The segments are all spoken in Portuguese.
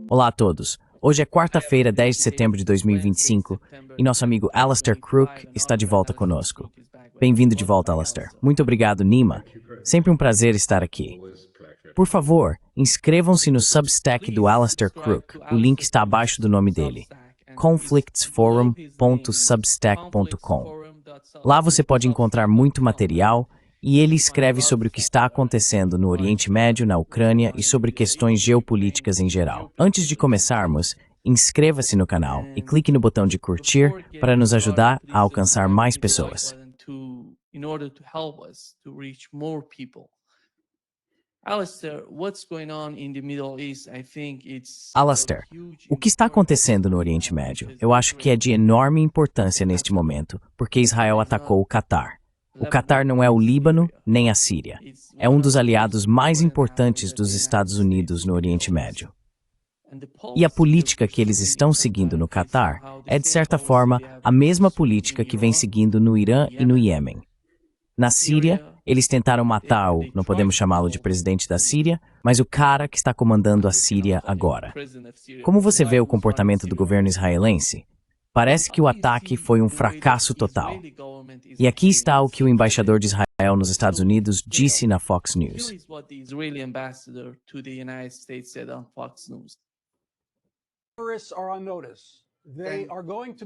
Olá a todos. Hoje é quarta-feira, 10 de setembro de 2025, e nosso amigo Alastair Crooke está de volta conosco. Bem-vindo de volta, Alastair. Muito obrigado, Nima. Sempre um prazer estar aqui. Por favor, inscrevam-se no Substack do Alastair Crooke. O link está abaixo do nome dele. conflictsforum.substack.com. Lá você pode encontrar muito material e ele escreve sobre o que está acontecendo no Oriente Médio, na Ucrânia e sobre questões geopolíticas em geral. Antes de começarmos, inscreva-se no canal e clique no botão de curtir para nos ajudar a alcançar mais pessoas. Alastair, o que está acontecendo no Oriente Médio? Eu acho que é de enorme importância neste momento, porque Israel atacou o Catar. O Catar não é o Líbano nem a Síria. É um dos aliados mais importantes dos Estados Unidos no Oriente Médio. E a política que eles estão seguindo no Catar é, de certa forma, a mesma política que vem seguindo no Irã e no Iêmen. Na Síria, eles tentaram matar não podemos chamá-lo de presidente da Síria, mas o cara que está comandando a Síria agora. Como você vê o comportamento do governo israelense? Parece que o ataque foi um fracasso total. E aqui está o que o embaixador de Israel nos Estados Unidos disse na Fox News.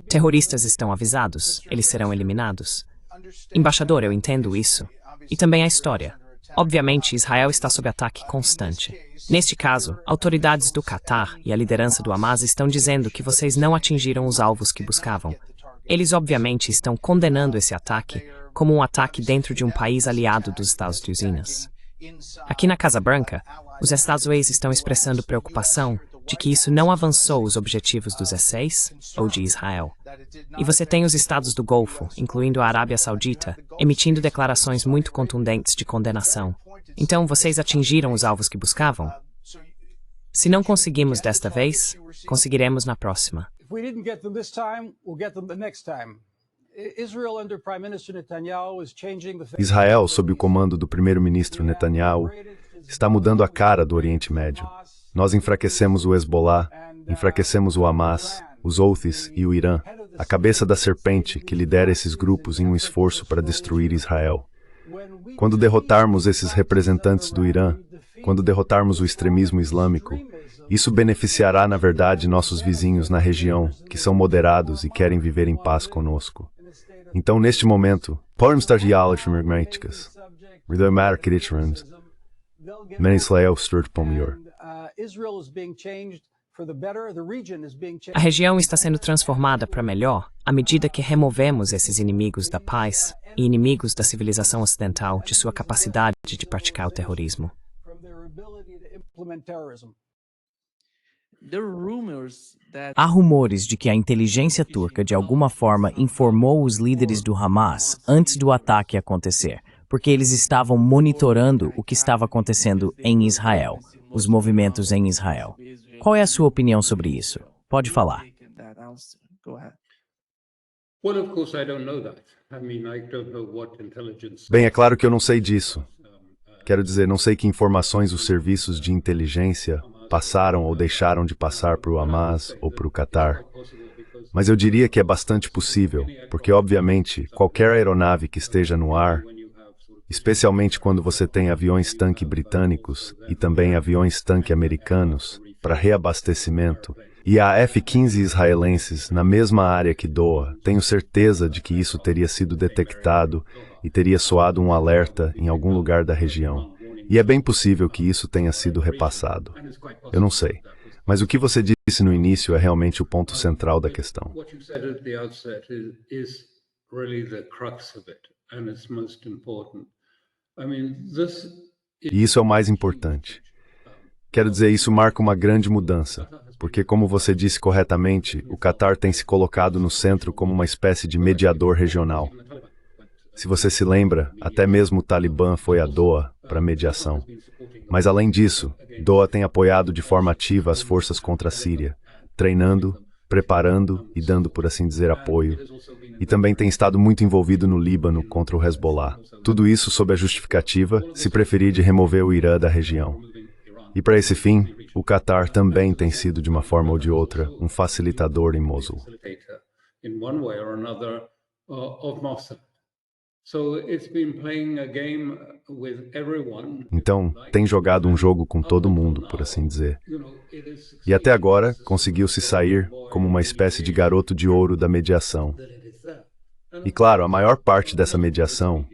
Terroristas estão avisados, eles serão eliminados. Embaixador, eu entendo isso. E também a história. Obviamente, Israel está sob ataque constante. Neste caso, autoridades do Catar e a liderança do Hamas estão dizendo que vocês não atingiram os alvos que buscavam. Eles obviamente estão condenando esse ataque como um ataque dentro de um país aliado dos Estados Unidos. Aqui na Casa Branca, os Estados Unidos estão expressando preocupação de que isso não avançou os objetivos dos E6 ou de Israel. E você tem os estados do Golfo, incluindo a Arábia Saudita, emitindo declarações muito contundentes de condenação. Então, vocês atingiram os alvos que buscavam? Se não conseguimos desta vez, conseguiremos na próxima. Israel, sob o comando do primeiro-ministro Netanyahu, está mudando a cara do Oriente Médio. Nós enfraquecemos o Hezbollah, enfraquecemos o Hamas, os Houthis e o Irã, a cabeça da serpente que lidera esses grupos em um esforço para destruir Israel. Quando derrotarmos esses representantes do Irã, quando derrotarmos o extremismo islâmico, isso beneficiará, na verdade, nossos vizinhos na região, que são moderados e querem viver em paz conosco. Então, neste momento, podemos estar de aulas fermagmáticas. A região está sendo transformada para melhor à medida que removemos esses inimigos da paz e inimigos da civilização ocidental de sua capacidade de praticar o terrorismo. Há rumores de que a inteligência turca de alguma forma informou os líderes do Hamas antes do ataque acontecer, porque eles estavam monitorando o que estava acontecendo em Israel, os movimentos em Israel. Qual é a sua opinião sobre isso? Pode falar. Bem, é claro que eu não sei disso. Quero dizer, não sei que informações os serviços de inteligência passaram ou deixaram de passar para o Hamas ou para o Catar. Mas eu diria que é bastante possível, porque, obviamente, qualquer aeronave que esteja no ar, especialmente quando você tem aviões-tanque britânicos e também aviões-tanque americanos para reabastecimento, e há F-15 israelenses na mesma área que Doha, tenho certeza de que isso teria sido detectado e teria soado um alerta em algum lugar da região. E é bem possível que isso tenha sido repassado. Eu não sei. Mas o que você disse no início é realmente o ponto central da questão. E isso é o mais importante. Quero dizer, isso marca uma grande mudança, porque, como você disse corretamente, o Catar tem se colocado no centro como uma espécie de mediador regional. Se você se lembra, até mesmo o Talibã foi a Doha para mediação. Mas, além disso, Doha tem apoiado de forma ativa as forças contra a Síria, treinando, preparando e dando, por assim dizer, apoio. E também tem estado muito envolvido no Líbano contra o Hezbollah. Tudo isso sob a justificativa, se preferir, de remover o Irã da região. E para esse fim, o Catar também tem sido, de uma forma ou de outra, um facilitador em Mosul. Então, tem jogado um jogo com todo mundo, por assim dizer. E até agora, conseguiu se sair como uma espécie de garoto de ouro da mediação. E claro, a maior parte dessa mediação,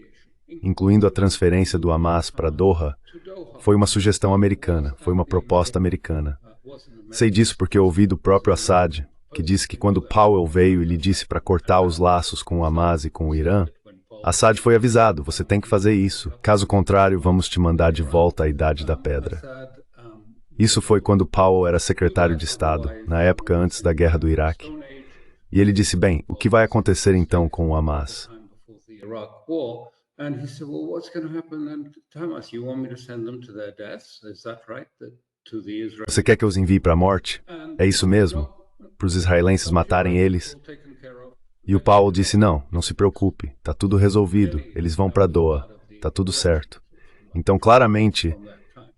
incluindo a transferência do Hamas para Doha, foi uma sugestão americana, foi uma proposta americana. Sei disso porque eu ouvi do próprio Assad, que disse que quando Powell veio e lhe disse para cortar os laços com o Hamas e com o Irã, Assad foi avisado, você tem que fazer isso, caso contrário vamos te mandar de volta à Idade da Pedra. Isso foi quando Powell era secretário de Estado, na época antes da guerra do Iraque. E ele disse, bem, o que vai acontecer então com o Hamas? Você quer que eu os envie para a morte? É isso mesmo? Para os israelenses matarem eles? E o Powell disse, não se preocupe, está tudo resolvido, eles vão para Doha, está tudo certo. Então, claramente,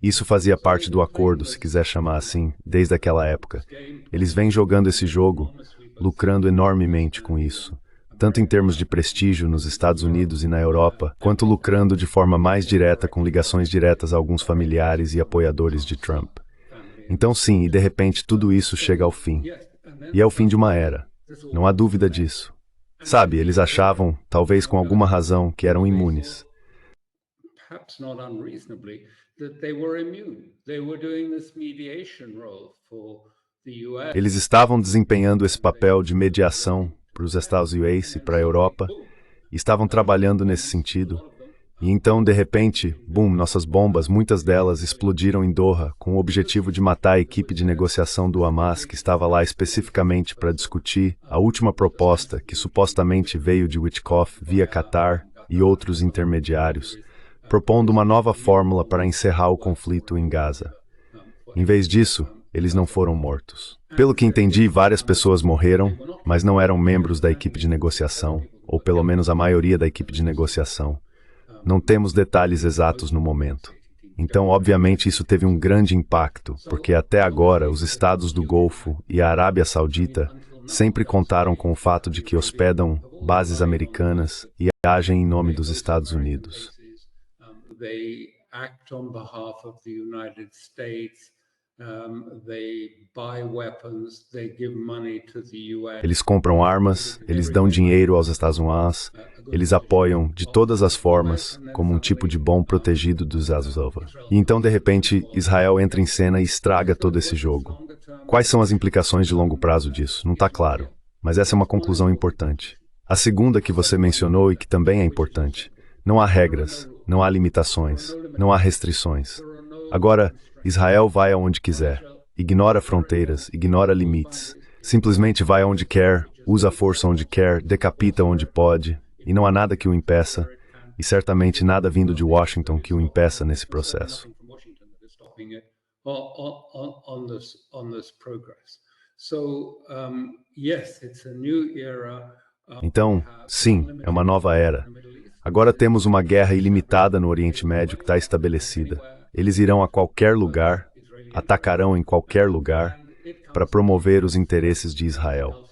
isso fazia parte do acordo, se quiser chamar assim, desde aquela época. Eles vêm jogando esse jogo, lucrando enormemente com isso, tanto em termos de prestígio nos Estados Unidos e na Europa, quanto lucrando de forma mais direta com ligações diretas a alguns familiares e apoiadores de Trump. Então sim, e de repente tudo isso chega ao fim. E é o fim de uma era. Não há dúvida disso. Sabe, eles achavam, talvez com alguma razão, que eram imunes. Eles estavam desempenhando esse papel de mediação para os Estados Unidos e para a Europa, e estavam trabalhando nesse sentido. E então, de repente, bum, nossas bombas, muitas delas explodiram em Doha, com o objetivo de matar a equipe de negociação do Hamas, que estava lá especificamente para discutir a última proposta, que supostamente veio de Witkoff via Qatar e outros intermediários, propondo uma nova fórmula para encerrar o conflito em Gaza. Em vez disso, eles não foram mortos. Pelo que entendi, várias pessoas morreram, mas não eram membros da equipe de negociação, ou pelo menos a maioria da equipe de negociação. Não temos detalhes exatos no momento. Então, obviamente, isso teve um grande impacto, porque até agora os estados do Golfo e a Arábia Saudita sempre contaram com o fato de que hospedam bases americanas e agem em nome dos Estados Unidos. Eles compram armas, eles dão dinheiro aos Estados Unidos, eles apoiam de todas as formas, como um tipo de bom protegido dos Estados Unidos. E então, de repente, Israel entra em cena e estraga todo esse jogo. Quais são as implicações de longo prazo disso? Não está claro, mas essa é uma conclusão importante. A segunda que você mencionou e que também é importante. Não há regras, não há limitações, não há restrições. Agora, Israel vai aonde quiser, ignora fronteiras, ignora limites, simplesmente vai aonde quer, usa a força onde quer, decapita onde pode, e não há nada que o impeça, e certamente nada vindo de Washington que o impeça nesse processo. Então, sim, é uma nova era. Agora temos uma guerra ilimitada no Oriente Médio que está estabelecida. Eles irão a qualquer lugar, atacarão em qualquer lugar, para promover os interesses de Israel.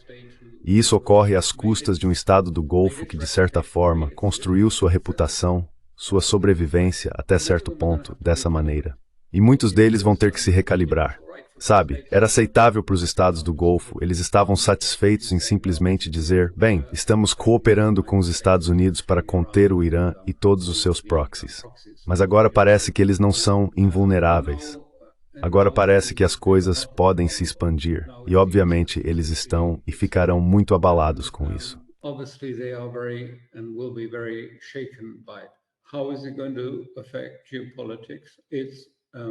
E isso ocorre às custas de um Estado do Golfo que, de certa forma, construiu sua reputação, sua sobrevivência, até certo ponto, dessa maneira. E muitos deles vão ter que se recalibrar. Sabe, era aceitável para os Estados do Golfo, eles estavam satisfeitos em simplesmente dizer, bem, estamos cooperando com os Estados Unidos para conter o Irã e todos os seus proxies. Mas agora parece que eles não são invulneráveis. Agora parece que as coisas podem se expandir, e obviamente eles estão e ficarão muito abalados com isso.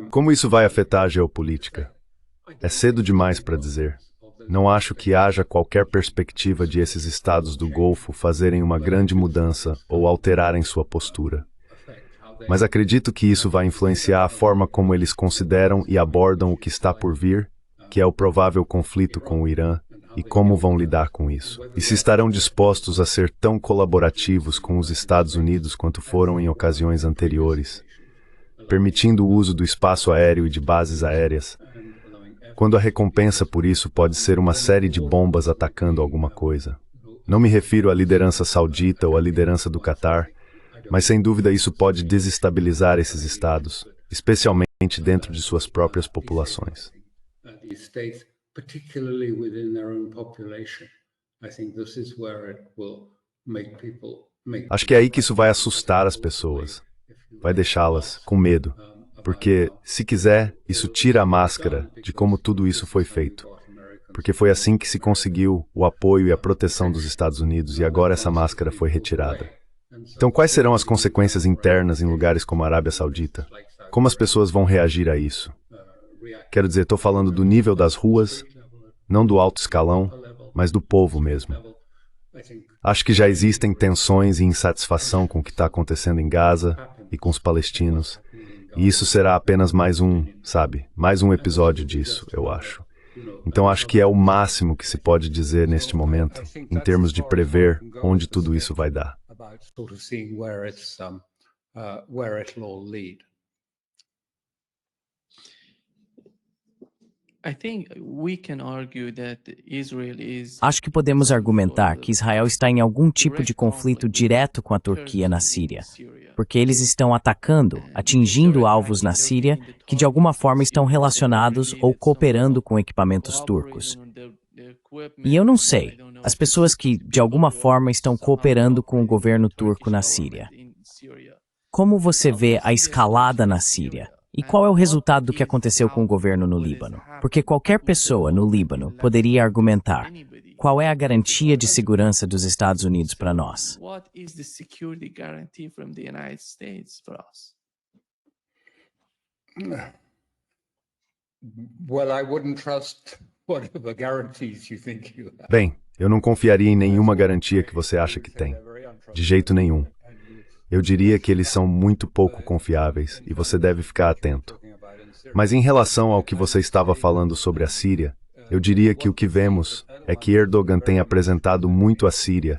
Como isso vai afetar a geopolítica? É cedo demais para dizer. Não acho que haja qualquer perspectiva de esses estados do Golfo fazerem uma grande mudança ou alterarem sua postura. Mas acredito que isso vai influenciar a forma como eles consideram e abordam o que está por vir, que é o provável conflito com o Irã, e como vão lidar com isso. E se estarão dispostos a ser tão colaborativos com os Estados Unidos quanto foram em ocasiões anteriores. permitindo o uso do espaço aéreo e de bases aéreas, quando a recompensa por isso pode ser uma série de bombas atacando alguma coisa. Não me refiro à liderança saudita ou à liderança do Catar, mas sem dúvida isso pode desestabilizar esses estados, especialmente dentro de suas próprias populações. Acho que é aí que isso vai assustar as pessoas, vai deixá-las com medo, porque, se quiser, isso tira a máscara de como tudo isso foi feito. Porque foi assim que se conseguiu o apoio e a proteção dos Estados Unidos e agora essa máscara foi retirada. Então, quais serão as consequências internas em lugares como a Arábia Saudita? Como as pessoas vão reagir a isso? Quero dizer, estou falando do nível das ruas, não do alto escalão, mas do povo mesmo. Acho que já existem tensões e insatisfação com o que está acontecendo em Gaza e com os palestinos. E isso será apenas mais mais um episódio disso, eu acho. Então acho que é o máximo que se pode dizer neste momento, em termos de prever onde tudo isso vai dar. Acho que podemos argumentar que Israel está em algum tipo de conflito direto com a Turquia na Síria, porque eles estão atacando, atingindo alvos na Síria que de alguma forma estão relacionados ou cooperando com equipamentos turcos. E eu não sei, as pessoas que de alguma forma estão cooperando com o governo turco na Síria. Como você vê a escalada na Síria? E qual é o resultado do que aconteceu com o governo no Líbano? Porque qualquer pessoa no Líbano poderia argumentar: qual é a garantia de segurança dos Estados Unidos para nós? Bem, eu não confiaria em nenhuma garantia que você acha que tem. De jeito nenhum. Eu diria que eles são muito pouco confiáveis e você deve ficar atento. Mas em relação ao que você estava falando sobre a Síria, eu diria que o que vemos é que Erdogan tem apresentado muito a Síria,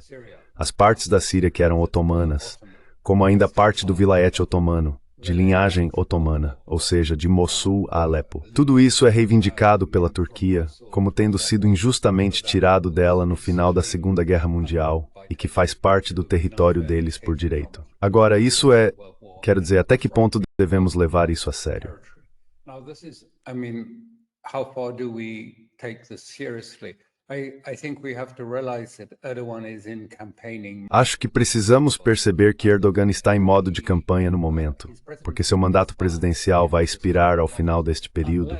as partes da Síria que eram otomanas, como ainda parte do vilayete otomano, de linhagem otomana, ou seja, de Mossul a Alepo. Tudo isso é reivindicado pela Turquia como tendo sido injustamente tirado dela no final da Segunda Guerra Mundial e que faz parte do território deles por direito. Agora, quero dizer, até que ponto devemos levar isso a sério? Acho que precisamos perceber que Erdogan está em modo de campanha no momento, porque seu mandato presidencial vai expirar ao final deste período,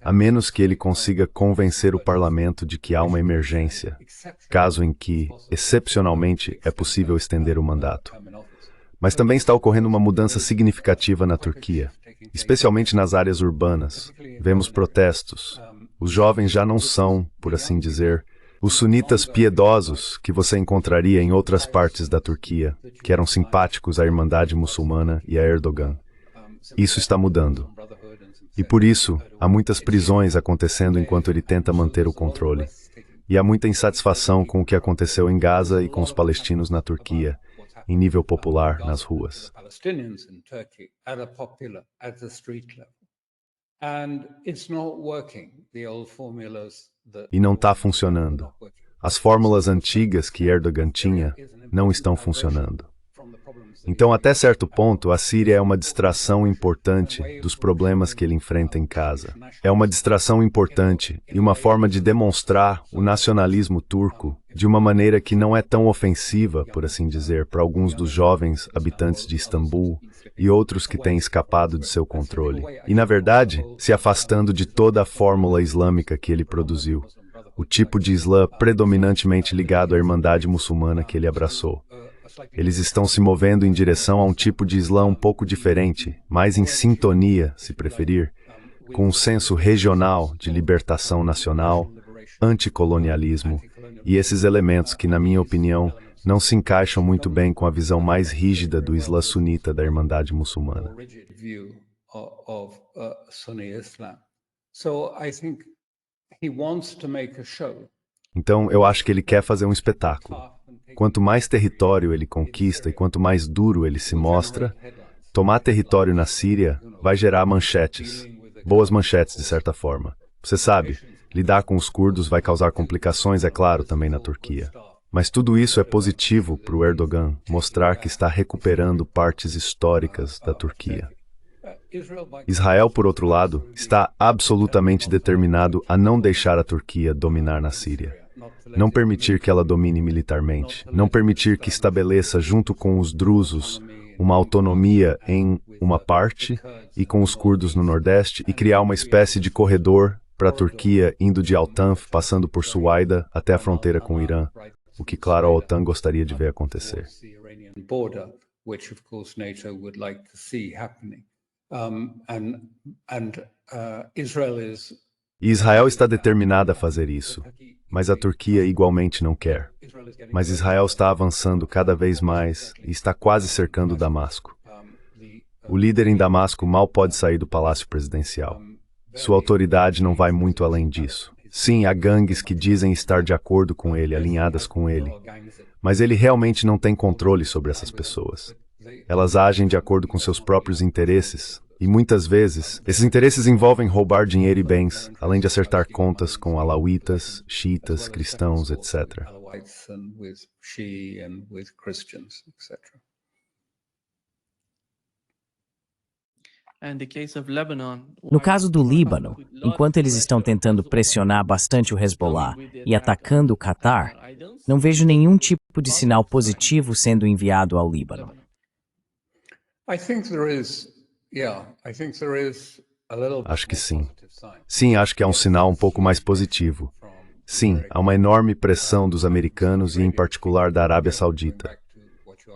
a menos que ele consiga convencer o parlamento de que há uma emergência, caso em que, excepcionalmente, é possível estender o mandato. Mas também está ocorrendo uma mudança significativa na Turquia, especialmente nas áreas urbanas. Vemos protestos. Os jovens já não são, por assim dizer, os sunitas piedosos que você encontraria em outras partes da Turquia, que eram simpáticos à Irmandade Muçulmana e a Erdogan. Isso está mudando. E por isso, há muitas prisões acontecendo enquanto ele tenta manter o controle. E há muita insatisfação com o que aconteceu em Gaza e com os palestinos na Turquia, em nível popular, nas ruas. E não está funcionando. As fórmulas antigas que Erdogan tinha não estão funcionando. Então, até certo ponto, a Síria é uma distração importante dos problemas que ele enfrenta em casa. É uma distração importante e uma forma de demonstrar o nacionalismo turco de uma maneira que não é tão ofensiva, por assim dizer, para alguns dos jovens habitantes de Istambul e outros que têm escapado de seu controle. E, na verdade, se afastando de toda a fórmula islâmica que ele produziu, o tipo de Islã predominantemente ligado à Irmandade Muçulmana que ele abraçou. Eles estão se movendo em direção a um tipo de Islã um pouco diferente, mais em sintonia, se preferir, com um senso regional de libertação nacional, anticolonialismo e esses elementos que, na minha opinião, não se encaixam muito bem com a visão mais rígida do Islã sunita da Irmandade Muçulmana. Então, eu acho que ele quer fazer um espetáculo. Quanto mais território ele conquista e quanto mais duro ele se mostra, Tomar território na Síria vai gerar manchetes. Boas manchetes, de certa forma. Você sabe, lidar com os curdos vai causar complicações, é claro, também na Turquia. Mas tudo isso é positivo para o Erdogan, mostrar que está recuperando partes históricas da Turquia. Israel, por outro lado, está absolutamente determinado a não deixar a Turquia dominar na Síria. Não permitir que ela domine militarmente. Não permitir que estabeleça, junto com os drusos, uma autonomia em uma parte e com os curdos no Nordeste e criar uma espécie de corredor para a Turquia, indo de Altanf, passando por Suaida, até a fronteira com o Irã, o que, claro, a OTAN gostaria de ver acontecer. E Israel está determinada a fazer isso, mas a Turquia igualmente não quer. Mas Israel está avançando cada vez mais e está quase cercando Damasco. O líder em Damasco mal pode sair do palácio presidencial. Sua autoridade não vai muito além disso. Sim, há gangues que dizem estar de acordo com ele, alinhadas com ele. Mas ele realmente não tem controle sobre essas pessoas. Elas agem de acordo com seus próprios interesses. E muitas vezes, esses interesses envolvem roubar dinheiro e bens, além de acertar contas com alauítas, xiitas, cristãos, etc. No caso do Líbano, enquanto eles estão tentando pressionar bastante o Hezbollah e atacando o Catar, não vejo nenhum tipo de sinal positivo sendo enviado ao Líbano. Acho que sim. Sim, acho que há um sinal um pouco mais positivo. Sim, há uma enorme pressão dos americanos e, em particular, da Arábia Saudita.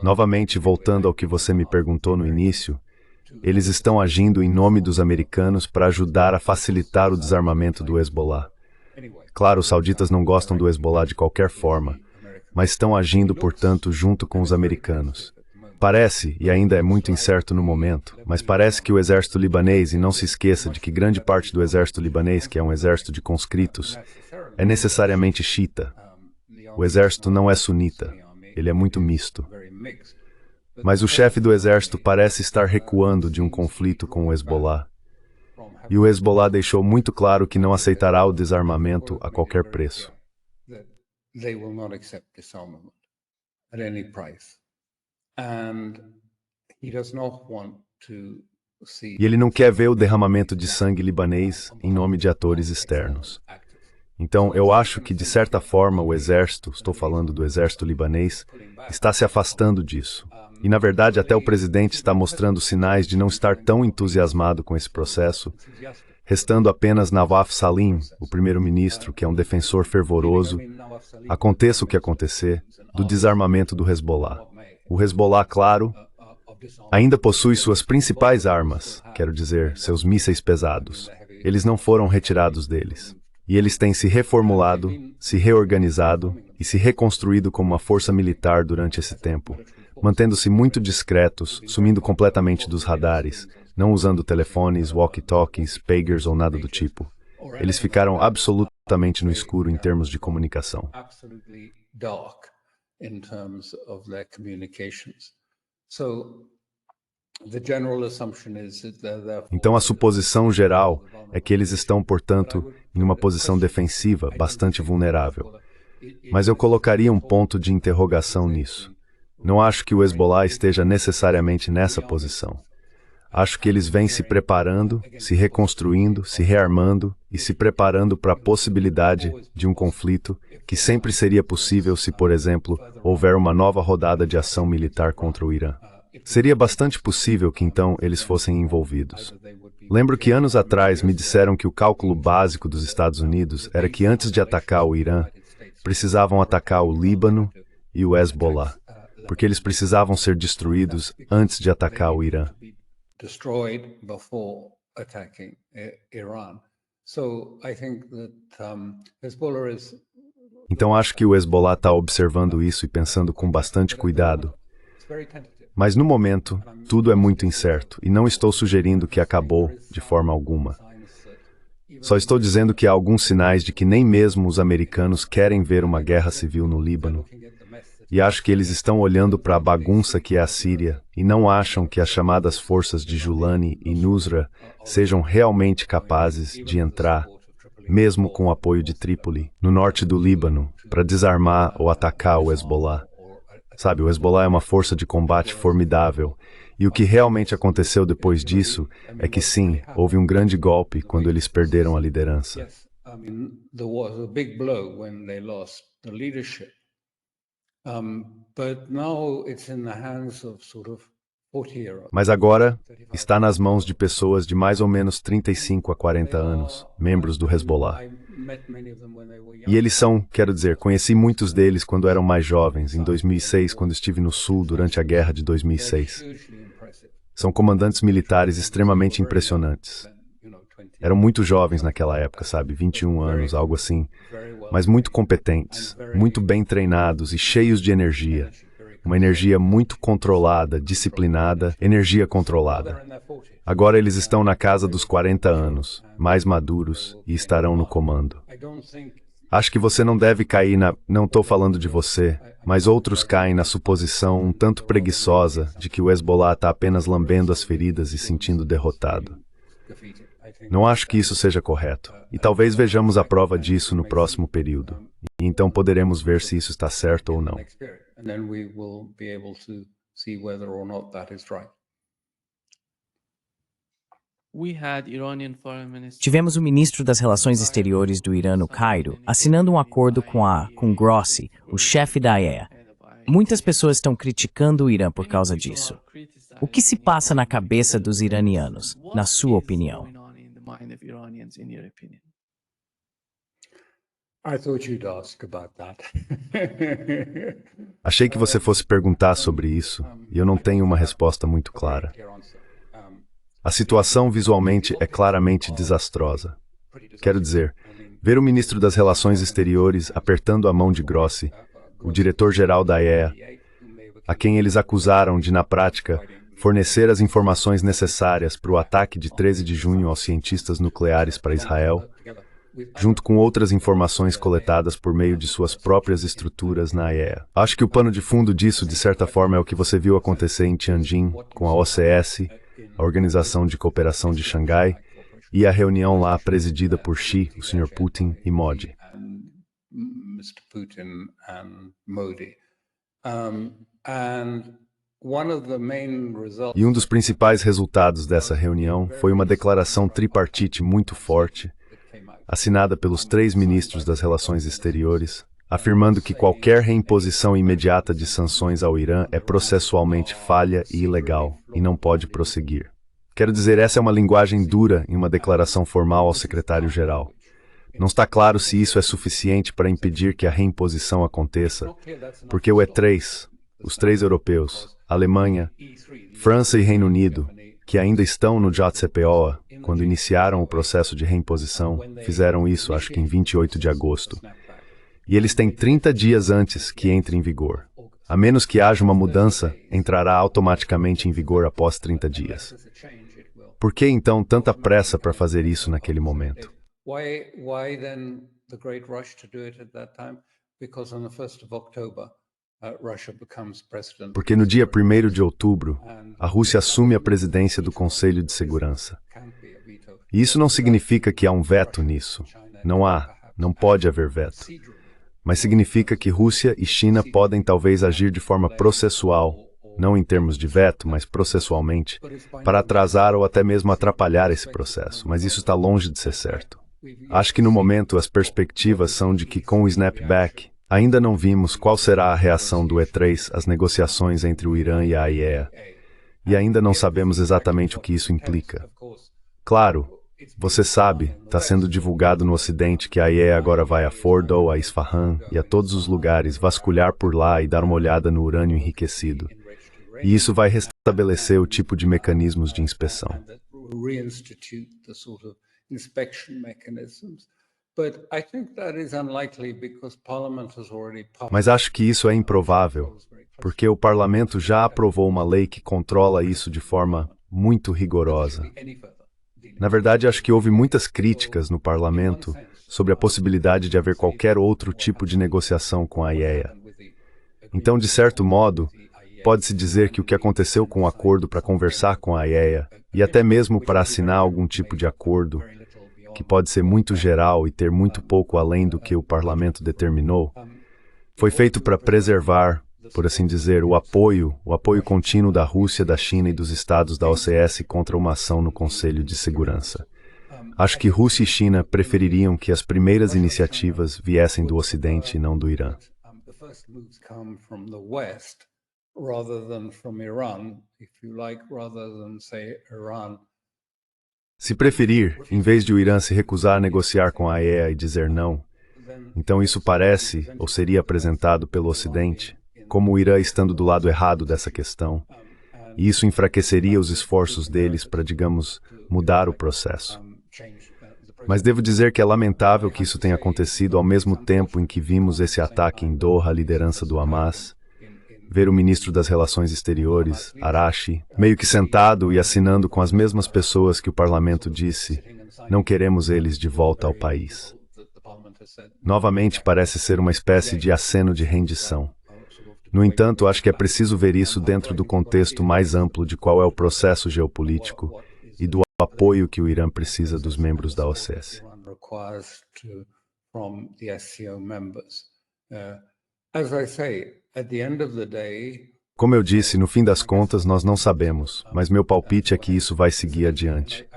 Novamente, voltando ao que você me perguntou no início, eles estão agindo em nome dos americanos para ajudar a facilitar o desarmamento do Hezbollah. Claro, os sauditas não gostam do Hezbollah de qualquer forma, mas estão agindo, portanto, junto com os americanos. Parece, e ainda é muito incerto no momento, mas parece que o exército libanês, e não se esqueça de que grande parte do exército libanês, que é um exército de conscritos, é necessariamente xiita. O exército não é sunita, ele é muito misto. Mas o chefe do exército parece estar recuando de um conflito com o Hezbollah. E o Hezbollah deixou muito claro que não aceitará o desarmamento a qualquer preço. E ele não quer ver o derramamento de sangue libanês em nome de atores externos. Então, eu acho que, de certa forma, o exército, estou falando do exército libanês, está se afastando disso. E, na verdade, até o presidente está mostrando sinais de não estar tão entusiasmado com esse processo, restando apenas Nawaf Salim, o primeiro-ministro, que é um defensor fervoroso, aconteça o que acontecer, do desarmamento do Hezbollah. O Hezbollah, claro, ainda possui suas principais armas, quero dizer, seus mísseis pesados. Eles não foram retirados deles. E eles têm se reformulado, se reorganizado e se reconstruído como uma força militar durante esse tempo, mantendo-se muito discretos, sumindo completamente dos radares, não usando telefones, walkie-talkies, pagers ou nada do tipo. Eles ficaram absolutamente no escuro em termos de comunicação. Então a suposição geral é que eles estão, portanto, em uma posição defensiva, bastante vulnerável. Mas eu colocaria um ponto de interrogação nisso. Não acho que o Hezbollah esteja necessariamente nessa posição. Acho que eles vêm se preparando, se reconstruindo, se rearmando e se preparando para a possibilidade de um conflito que sempre seria possível se, por exemplo, houver uma nova rodada de ação militar contra o Irã. Seria bastante possível que então eles fossem envolvidos. Lembro que anos atrás me disseram que o cálculo básico dos Estados Unidos era que antes de atacar o Irã, precisavam atacar o Líbano e o Hezbollah, porque eles precisavam ser destruídos antes de atacar o Irã. Então acho que o Hezbollah está observando isso e pensando com bastante cuidado. Mas no momento, tudo é muito incerto e não estou sugerindo que acabou de forma alguma. Só estou dizendo que há alguns sinais de que nem mesmo os americanos querem ver uma guerra civil no Líbano. E acho que eles estão olhando para a bagunça que é a Síria e não acham que as chamadas forças de Julani e Nusra sejam realmente capazes de entrar, mesmo com o apoio de Trípoli, no norte do Líbano, para desarmar ou atacar o Hezbollah. Sabe, o Hezbollah é uma força de combate formidável. E o que realmente aconteceu depois disso é que sim, houve um grande golpe quando eles perderam a liderança. Mas agora está nas mãos de pessoas de mais ou menos 35 a 40 anos, membros do Hezbollah. E eles são, quero dizer, conheci muitos deles quando eram mais jovens, em 2006, quando estive no Sul durante a guerra de 2006. São comandantes militares extremamente impressionantes. Eram muito jovens naquela época, sabe, 21 anos, algo assim, mas muito competentes, muito bem treinados e cheios de energia. Uma energia muito controlada, disciplinada, energia controlada. Agora eles estão na casa dos 40 anos, mais maduros, e estarão no comando. Acho que você não deve cair na... Não estou falando de você, mas outros caem na suposição um tanto preguiçosa de que o Hezbollah está apenas lambendo as feridas e sentindo derrotado. Não acho que isso seja correto, e talvez vejamos a prova disso no próximo período, e então poderemos ver se isso está certo ou não. Tivemos o ministro das Relações Exteriores do Irã no Cairo assinando um acordo com Grossi, o chefe da IAEA. Muitas pessoas estão criticando o Irã por causa disso. O que se passa na cabeça dos iranianos, na sua opinião? Achei que você fosse perguntar sobre isso, e eu não tenho uma resposta muito clara. A situação visualmente é claramente desastrosa. Quero dizer, ver o ministro das Relações Exteriores apertando a mão de Grossi, o diretor-geral da IAEA, a quem eles acusaram de, na prática, fornecer as informações necessárias para o ataque de 13 de junho aos cientistas nucleares para Israel, junto com outras informações coletadas por meio de suas próprias estruturas na IAEA. Acho que o pano de fundo disso, de certa forma, é o que você viu acontecer em Tianjin, com a OCS, a Organização de Cooperação de Xangai, e a reunião lá presidida por Xi, o Sr. Putin e Modi. E um dos principais resultados dessa reunião foi uma declaração tripartite muito forte, assinada pelos 3 ministros das Relações Exteriores, afirmando que qualquer reimposição imediata de sanções ao Irã é processualmente falha e ilegal e não pode prosseguir. Quero dizer, essa é uma linguagem dura em uma declaração formal ao secretário-geral. Não está claro se isso é suficiente para impedir que a reimposição aconteça, porque o E3, os 3 europeus, Alemanha, França e Reino Unido, que ainda estão no JCPOA, quando iniciaram o processo de reimposição, fizeram isso, acho que em 28 de agosto. E eles têm 30 dias antes que entre em vigor. A menos que haja uma mudança, entrará automaticamente em vigor após 30 dias. Por que, então, tanta pressa para fazer isso naquele momento? Porque no dia 1º de outubro, a Rússia assume a presidência do Conselho de Segurança. E isso não significa que há um veto nisso. Não pode haver veto. Mas significa que Rússia e China podem talvez agir de forma processual, não em termos de veto, mas processualmente, para atrasar ou até mesmo atrapalhar esse processo, mas isso está longe de ser certo. Acho que no momento as perspectivas são de que com o snapback, ainda não vimos qual será a reação do E3 às negociações entre o Irã e a IAEA, e ainda não sabemos exatamente o que isso implica. Claro, você sabe, está sendo divulgado no Ocidente que a IAEA agora vai a Fordow, a Isfahan e a todos os lugares vasculhar por lá e dar uma olhada no urânio enriquecido. E isso vai restabelecer o tipo de mecanismos de inspeção. Mas acho que isso é improvável, porque o parlamento já aprovou uma lei que controla isso de forma muito rigorosa. Na verdade, acho que houve muitas críticas no parlamento sobre a possibilidade de haver qualquer outro tipo de negociação com a IAEA. Então, de certo modo, pode-se dizer que o que aconteceu com o acordo para conversar com a IAEA, e até mesmo para assinar algum tipo de acordo, que pode ser muito geral e ter muito pouco além do que o parlamento determinou, foi feito para preservar, por assim dizer, o apoio contínuo da Rússia, da China e dos estados da OCS contra uma ação no Conselho de Segurança. Acho que Rússia e China prefeririam que as primeiras iniciativas viessem do Ocidente e não do Irã. Se preferir, em vez de o Irã se recusar a negociar com a IAEA e dizer não, então isso parece, ou seria apresentado pelo Ocidente, como o Irã estando do lado errado dessa questão, e isso enfraqueceria os esforços deles para, digamos, mudar o processo. Mas devo dizer que é lamentável que isso tenha acontecido ao mesmo tempo em que vimos esse ataque em Doha à liderança do Hamas, ver o ministro das Relações Exteriores, Arashi, meio que sentado e assinando com as mesmas pessoas que o parlamento disse, não queremos eles de volta ao país. Novamente parece ser uma espécie de aceno de rendição. No entanto, acho que é preciso ver isso dentro do contexto mais amplo de qual é o processo geopolítico e do apoio que o Irã precisa dos membros da OCS. Como eu disse, no fim das contas, nós não sabemos, mas meu palpite é que isso vai seguir adiante.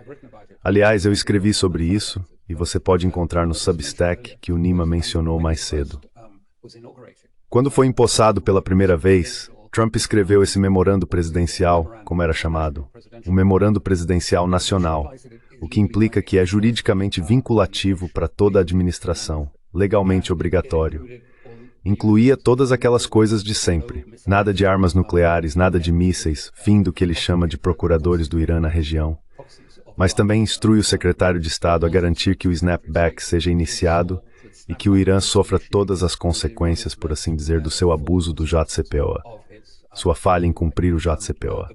Aliás, eu escrevi sobre isso, e você pode encontrar no Substack que o Nima mencionou mais cedo. Quando foi empossado pela primeira vez, Trump escreveu esse memorando presidencial, como era chamado, um memorando presidencial nacional, o que implica que é juridicamente vinculativo para toda a administração, legalmente obrigatório. Incluía todas aquelas coisas de sempre, nada de armas nucleares, nada de mísseis, fim do que ele chama de procuradores do Irã na região. Mas também instrui o secretário de Estado a garantir que o snapback seja iniciado e que o Irã sofra todas as consequências, por assim dizer, do seu abuso do JCPOA, sua falha em cumprir o JCPOA.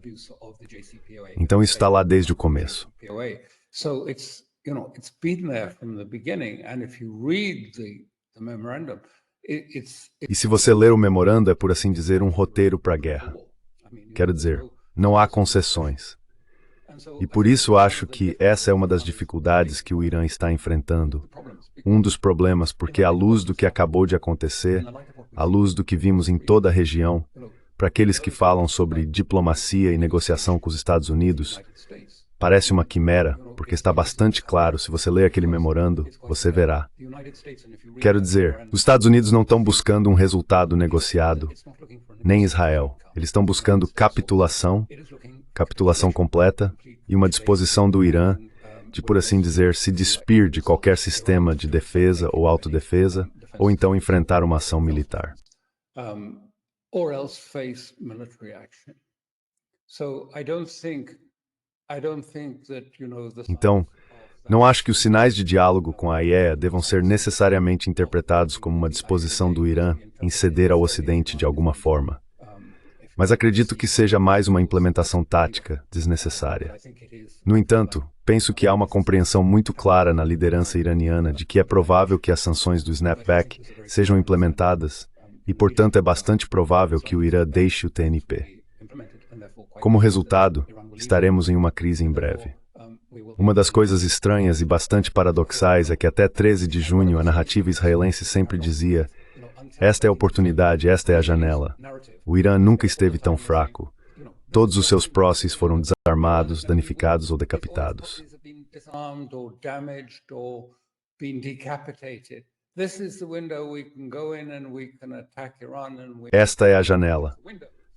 Então isso está lá desde o começo. E se você ler o memorando, é, por assim dizer, um roteiro para a guerra. Quero dizer, não há concessões. E por isso acho que essa é uma das dificuldades que o Irã está enfrentando. Um dos problemas, porque à luz do que acabou de acontecer, à luz do que vimos em toda a região, para aqueles que falam sobre diplomacia e negociação com os Estados Unidos, parece uma quimera, porque está bastante claro, se você ler aquele memorando, você verá. Quero dizer, os Estados Unidos não estão buscando um resultado negociado, nem Israel. Eles estão buscando capitulação completa e uma disposição do Irã de, por assim dizer, se despir de qualquer sistema de defesa ou autodefesa, ou então enfrentar uma ação militar. Então, não acho que os sinais de diálogo com a IAEA devam ser necessariamente interpretados como uma disposição do Irã em ceder ao Ocidente de alguma forma. Mas acredito que seja mais uma implementação tática desnecessária. No entanto, penso que há uma compreensão muito clara na liderança iraniana de que é provável que as sanções do snapback sejam implementadas e, portanto, é bastante provável que o Irã deixe o TNP. Como resultado, estaremos em uma crise em breve. Uma das coisas estranhas e bastante paradoxais é que até 13 de junho a narrativa israelense sempre dizia: esta é a oportunidade, esta é a janela. O Irã nunca esteve tão fraco. Todos os seus próximos foram desarmados, danificados ou decapitados. Esta é a janela.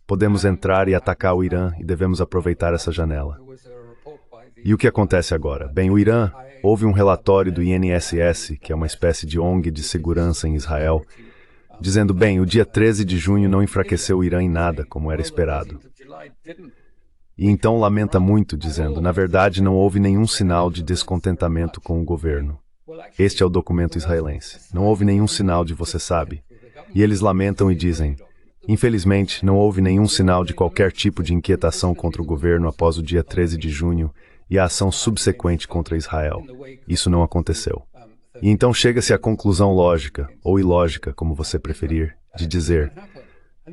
Podemos entrar e atacar o Irã e devemos aproveitar essa janela. E o que acontece agora? Bem, o Irã, houve um relatório do INSS, que é uma espécie de ONG de segurança em Israel, dizendo, bem, o dia 13 de junho não enfraqueceu o Irã em nada, como era esperado. E então lamenta muito, dizendo, na verdade não houve nenhum sinal de descontentamento com o governo. Este é o documento israelense. Não houve nenhum sinal de você sabe. E eles lamentam e dizem, infelizmente, não houve nenhum sinal de qualquer tipo de inquietação contra o governo após o dia 13 de junho e a ação subsequente contra Israel. Isso não aconteceu. E então chega-se à conclusão lógica, ou ilógica, como você preferir, de dizer,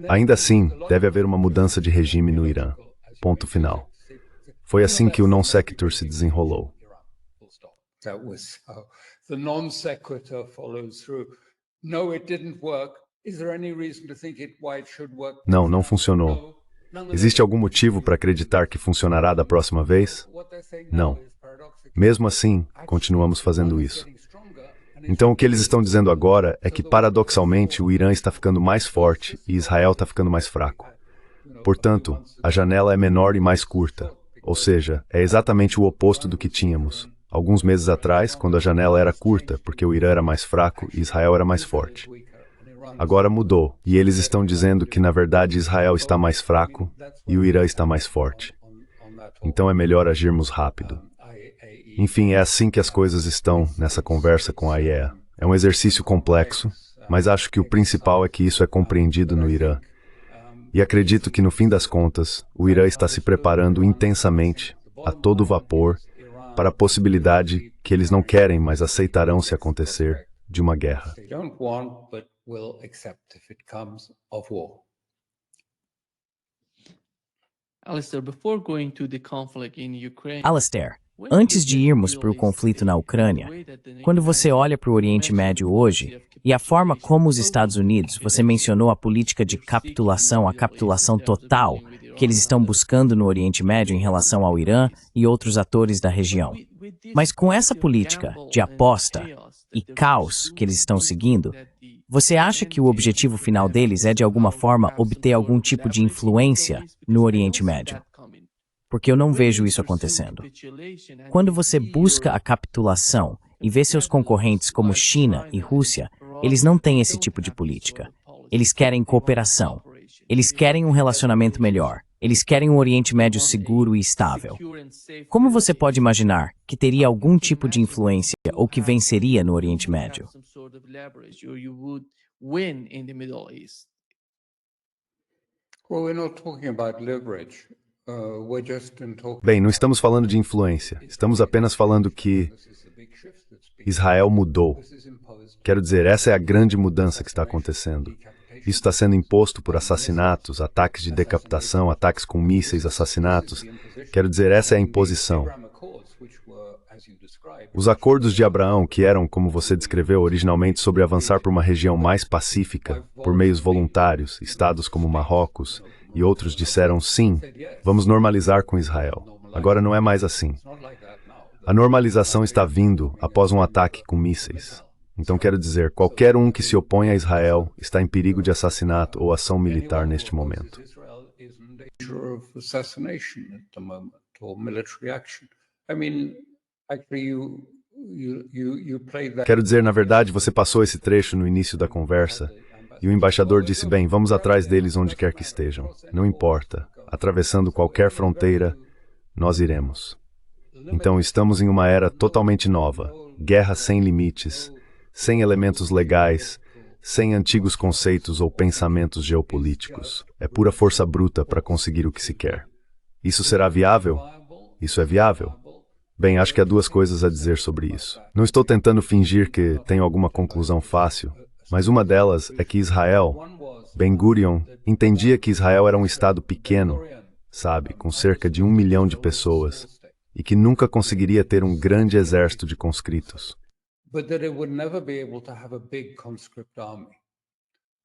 Ainda assim, deve haver uma mudança de regime no Irã. Ponto final. Foi assim que o non sequitur se desenrolou. That was how the non sequitur follows through. No, it didn't work. Is there any reason to think why it should work? Não, não funcionou. Existe algum motivo para acreditar que funcionará da próxima vez? Não. Mesmo assim, continuamos fazendo isso. Então, o que eles estão dizendo agora é que, paradoxalmente, o Irã está ficando mais forte e Israel está ficando mais fraco. Portanto, a janela é menor e mais curta. Ou seja, é exatamente o oposto do que tínhamos alguns meses atrás, quando a janela era curta, porque o Irã era mais fraco e Israel era mais forte. Agora mudou, e eles estão dizendo que, na verdade, Israel está mais fraco e o Irã está mais forte. Então é melhor agirmos rápido. Enfim, é assim que as coisas estão nessa conversa com a IEA. É um exercício complexo, mas acho que o principal é que isso é compreendido no Irã. E acredito que, no fim das contas, o Irã está se preparando intensamente, a todo vapor, para a possibilidade que eles não querem, mas aceitarão se acontecer, de uma guerra. Alastair, antes de irmos para o conflito na Ucrânia, quando você olha para o Oriente Médio hoje, e a forma como os Estados Unidos, você mencionou a política de capitulação, a capitulação total, que eles estão buscando no Oriente Médio em relação ao Irã e outros atores da região. Mas com essa política de aposta e caos que eles estão seguindo, você acha que o objetivo final deles é, de alguma forma, obter algum tipo de influência no Oriente Médio? Porque eu não vejo isso acontecendo. Quando você busca a capitulação e vê seus concorrentes como China e Rússia, eles não têm esse tipo de política. Eles querem cooperação. Eles querem um relacionamento melhor. Eles querem um Oriente Médio seguro e estável. Como você pode imaginar que teria algum tipo de influência ou que venceria no Oriente Médio? Bem, não estamos falando de influência. Estamos apenas falando que Israel mudou. Quero dizer, essa é a grande mudança que está acontecendo. Isso está sendo imposto por assassinatos, ataques de decapitação, ataques com mísseis, assassinatos. Quero dizer, essa é a imposição. Os acordos de Abraão, que eram, como você descreveu, originalmente sobre avançar para uma região mais pacífica, por meios voluntários, estados como Marrocos e outros disseram sim, vamos normalizar com Israel. Agora não é mais assim. A normalização está vindo após um ataque com mísseis. Então quero dizer, qualquer um que se opõe a Israel está em perigo de assassinato ou ação militar neste momento. Quero dizer, na verdade, você passou esse trecho no início da conversa e o embaixador disse, bem, vamos atrás deles onde quer que estejam. Não importa, atravessando qualquer fronteira, nós iremos. Então estamos em uma era totalmente nova, guerra sem limites, sem elementos legais, sem antigos conceitos ou pensamentos geopolíticos. É pura força bruta para conseguir o que se quer. Isso será viável? Isso é viável? Bem, acho que há duas coisas a dizer sobre isso. Não estou tentando fingir que tenho alguma conclusão fácil, mas uma delas é que Israel, Ben-Gurion, entendia que Israel era um estado pequeno, sabe, com cerca de 1 milhão de pessoas, e que nunca conseguiria ter um grande exército de conscritos. But that it would never be able to have a big conscript army.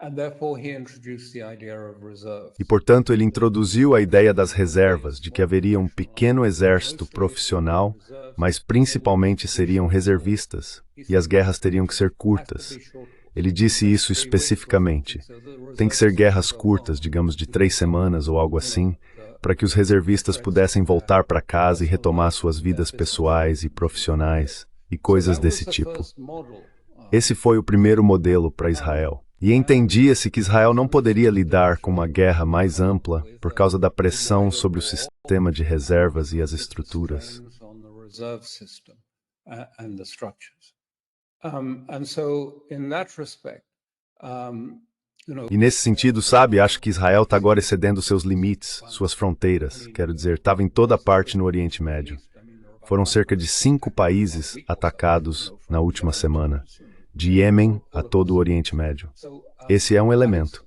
And therefore he introduced the idea of reserve. E, portanto, ele introduziu a ideia das reservas, de que haveria um pequeno exército profissional, mas principalmente seriam reservistas, e as guerras teriam que ser curtas. Ele disse isso especificamente. Tem que ser guerras curtas, digamos de 3 semanas ou algo assim, para que os reservistas pudessem voltar para casa e retomar suas vidas pessoais e profissionais. E coisas desse tipo. Esse foi o primeiro modelo para Israel. E entendia-se que Israel não poderia lidar com uma guerra mais ampla por causa da pressão sobre o sistema de reservas e as estruturas. E nesse sentido, sabe, acho que Israel está agora excedendo seus limites, suas fronteiras. Quero dizer, estava em toda parte no Oriente Médio. Foram cerca de 5 países atacados na última semana, de Iêmen a todo o Oriente Médio. Esse é um elemento.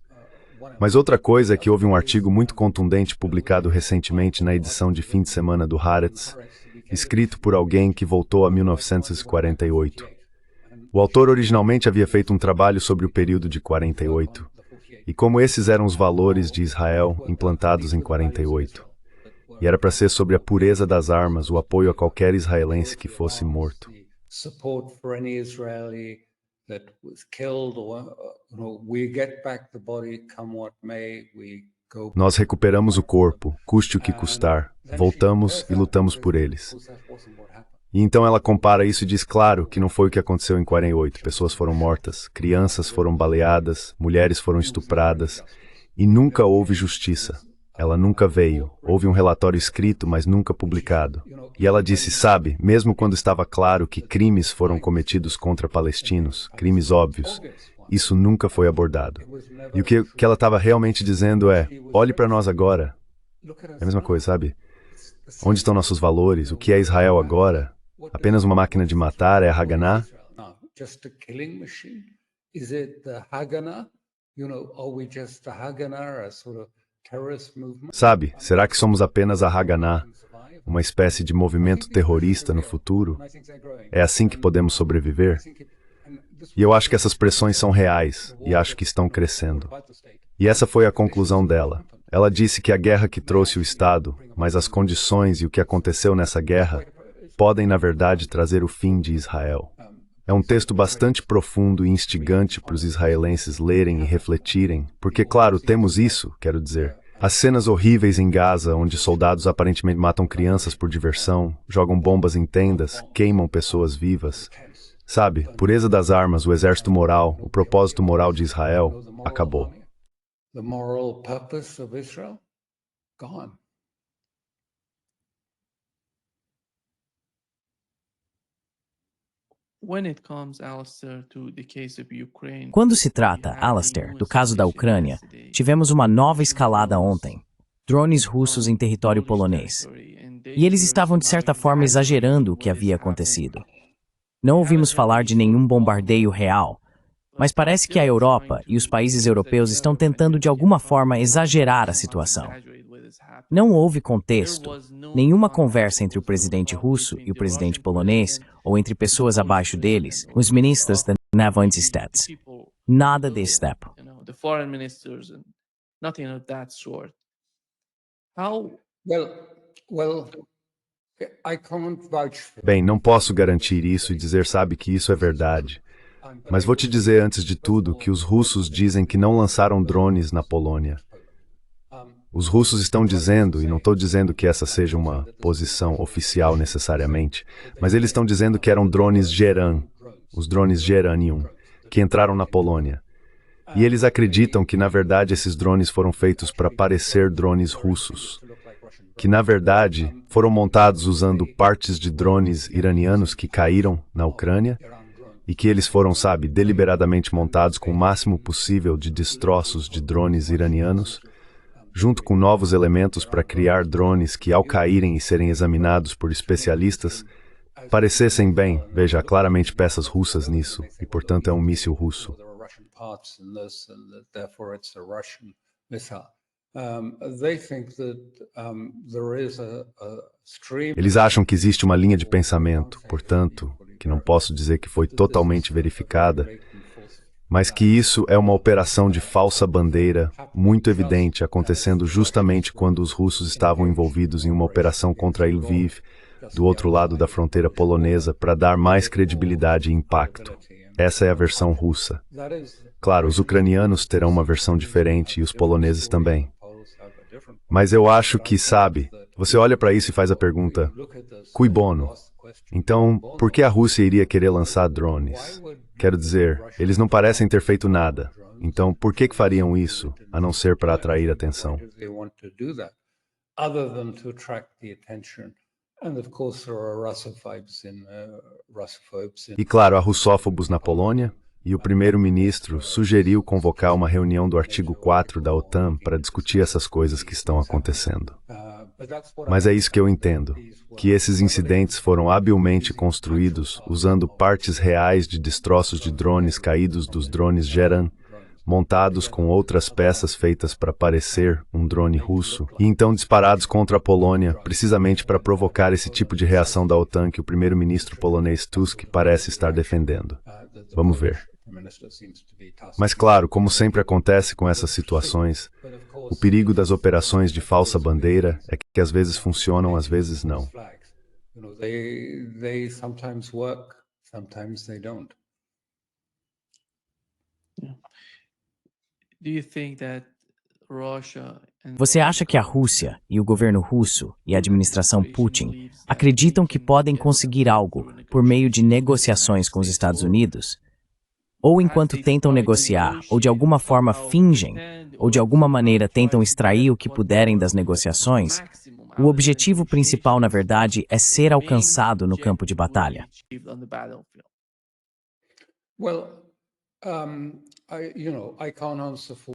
Mas outra coisa é que houve um artigo muito contundente publicado recentemente na edição de fim de semana do Haaretz, escrito por alguém que voltou a 1948. O autor originalmente havia feito um trabalho sobre o período de 48, e como esses eram os valores de Israel implantados em 48. E era para ser sobre a pureza das armas, o apoio a qualquer israelense que fosse morto. Nós recuperamos o corpo, custe o que custar, voltamos e lutamos por eles. E então ela compara isso e diz, claro, que não foi o que aconteceu em 48. Pessoas foram mortas, crianças foram baleadas, mulheres foram estupradas, e nunca houve justiça. Ela nunca veio. Houve um relatório escrito, mas nunca publicado. E ela disse, sabe, mesmo quando estava claro que crimes foram cometidos contra palestinos, crimes óbvios, isso nunca foi abordado. E o que ela estava realmente dizendo é, olhe para nós agora. É a mesma coisa, sabe? Onde estão nossos valores? O que é Israel agora? Apenas uma máquina de matar? É a Haganah? Sabe, será que somos apenas a Haganah, uma espécie de movimento terrorista no futuro? É assim que podemos sobreviver? E eu acho que essas pressões são reais, e acho que estão crescendo. E essa foi a conclusão dela. Ela disse que a guerra que trouxe o Estado, mas as condições e o que aconteceu nessa guerra, podem, na verdade, trazer o fim de Israel. É um texto bastante profundo e instigante para os israelenses lerem e refletirem, porque, claro, temos isso, quero dizer. As cenas horríveis em Gaza, onde soldados aparentemente matam crianças por diversão, jogam bombas em tendas, queimam pessoas vivas. Sabe, pureza das armas, o exército moral, o propósito moral de Israel, acabou. The moral purpose of Israel, gone. Quando se trata, Alastair, do caso da Ucrânia, tivemos uma nova escalada ontem. Drones russos em território polonês. E eles estavam, de certa forma, exagerando o que havia acontecido. Não ouvimos falar de nenhum bombardeio real, mas parece que a Europa e os países europeus estão tentando, de alguma forma, exagerar a situação. Não houve contexto, nenhuma conversa entre o presidente russo e o presidente polonês, ou entre pessoas abaixo deles, os ministros da Navalny-Stats. Nada desse tipo. Bem, não posso garantir isso e dizer, sabe, que isso é verdade. Mas vou te dizer, antes de tudo, que os russos dizem que não lançaram drones na Polônia. Os russos estão dizendo, e não estou dizendo que essa seja uma posição oficial necessariamente, mas eles estão dizendo que eram drones Geran, os drones Geranium, que entraram na Polônia. E eles acreditam que, na verdade, esses drones foram feitos para parecer drones russos. Que, na verdade, foram montados usando partes de drones iranianos que caíram na Ucrânia, e que eles foram, sabe, deliberadamente montados com o máximo possível de destroços de drones iranianos, junto com novos elementos para criar drones que, ao caírem e serem examinados por especialistas, parecessem bem, veja, claramente peças russas nisso, e portanto é um míssil russo. Eles acham que existe uma linha de pensamento, portanto, que não posso dizer que foi totalmente verificada, mas que isso é uma operação de falsa bandeira muito evidente, acontecendo justamente quando os russos estavam envolvidos em uma operação contra Lviv, do outro lado da fronteira polonesa, para dar mais credibilidade e impacto. Essa é a versão russa. Claro, os ucranianos terão uma versão diferente e os poloneses também. Mas eu acho que, sabe, você olha para isso e faz a pergunta, cui bono? Então, por que a Rússia iria querer lançar drones? Quero dizer, eles não parecem ter feito nada. Então, por que fariam isso, a não ser para atrair atenção? E claro, há russófobos na Polônia, e o primeiro-ministro sugeriu convocar uma reunião do artigo 4 da OTAN para discutir essas coisas que estão acontecendo. Mas é isso que eu entendo, que esses incidentes foram habilmente construídos usando partes reais de destroços de drones caídos dos drones Geran, montados com outras peças feitas para parecer um drone russo, e então disparados contra a Polônia, precisamente para provocar esse tipo de reação da OTAN que o primeiro-ministro polonês Tusk parece estar defendendo. Vamos ver. Mas claro, como sempre acontece com essas situações, o perigo das operações de falsa bandeira é que às vezes funcionam, às vezes não. Você acha que a Rússia e o governo russo e a administração Putin acreditam que podem conseguir algo por meio de negociações com os Estados Unidos? Ou enquanto tentam negociar, ou de alguma forma fingem, ou de alguma maneira tentam extrair o que puderem das negociações, o objetivo principal, na verdade, é ser alcançado no campo de batalha?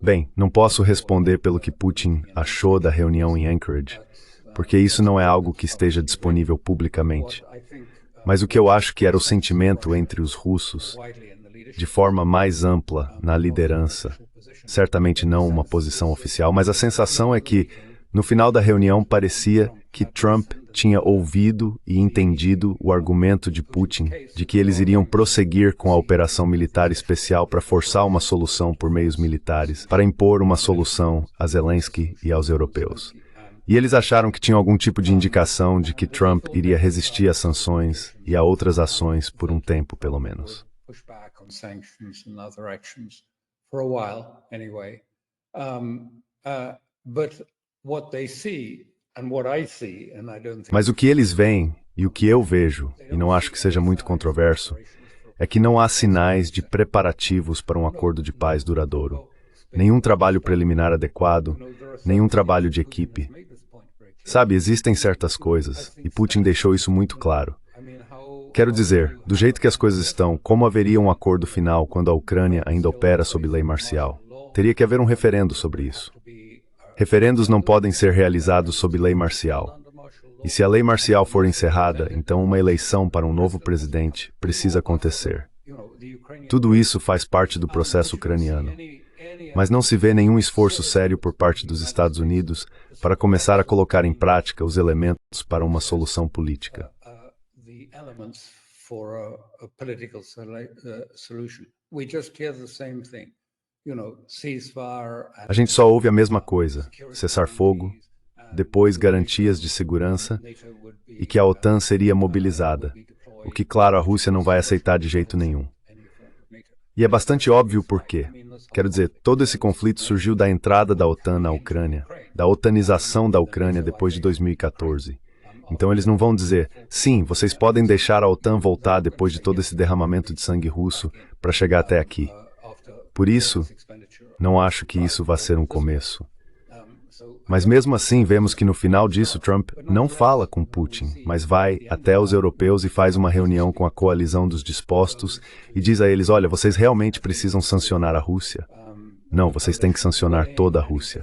Bem, não posso responder pelo que Putin achou da reunião em Anchorage, porque isso não é algo que esteja disponível publicamente. Mas o que eu acho que era o sentimento entre os russos, de forma mais ampla, na liderança, certamente não uma posição oficial, mas a sensação é que, no final da reunião, parecia que Trump tinha ouvido e entendido o argumento de Putin de que eles iriam prosseguir com a operação militar especial para forçar uma solução por meios militares, para impor uma solução a Zelensky e aos europeus. E eles acharam que tinham algum tipo de indicação de que Trump iria resistir às sanções e a outras ações por um tempo, pelo menos. Mas o que eles veem, e o que eu vejo, e não acho que seja muito controverso, é que não há sinais de preparativos para um acordo de paz duradouro. Nenhum trabalho preliminar adequado, nenhum trabalho de equipe. Sabe, existem certas coisas, e Putin deixou isso muito claro. Quero dizer, do jeito que as coisas estão, como haveria um acordo final quando a Ucrânia ainda opera sob lei marcial? Teria que haver um referendo sobre isso. Referendos não podem ser realizados sob lei marcial. E se a lei marcial for encerrada, então uma eleição para um novo presidente precisa acontecer. Tudo isso faz parte do processo ucraniano. Mas não se vê nenhum esforço sério por parte dos Estados Unidos para começar a colocar em prática os elementos para uma solução política. A gente só ouve a mesma coisa: cessar fogo, depois garantias de segurança e que a OTAN seria mobilizada, o que, claro, a Rússia não vai aceitar de jeito nenhum. E é bastante óbvio por quê. Quero dizer, todo esse conflito surgiu da entrada da OTAN na Ucrânia, da otanização da Ucrânia depois de 2014. Então eles não vão dizer, sim, vocês podem deixar a OTAN voltar depois de todo esse derramamento de sangue russo para chegar até aqui. Por isso, não acho que isso vá ser um começo. Mas mesmo assim, vemos que no final disso, Trump não fala com Putin, mas vai até os europeus e faz uma reunião com a coalizão dos dispostos e diz a eles, olha, vocês realmente precisam sancionar a Rússia? Não, vocês têm que sancionar toda a Rússia.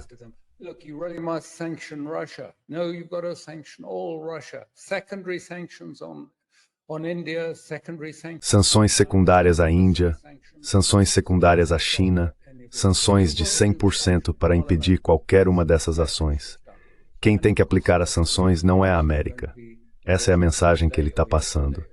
Look, you really must sanction Russia. No, you've got to sanction all Russia. Secondary sanctions on India, secondary sanctions. Sanções secundárias à Índia, sanções secundárias à China, sanções de 100% para impedir qualquer uma dessas ações. Quem tem que aplicar as sanções não é a América. Essa é a mensagem que ele está passando.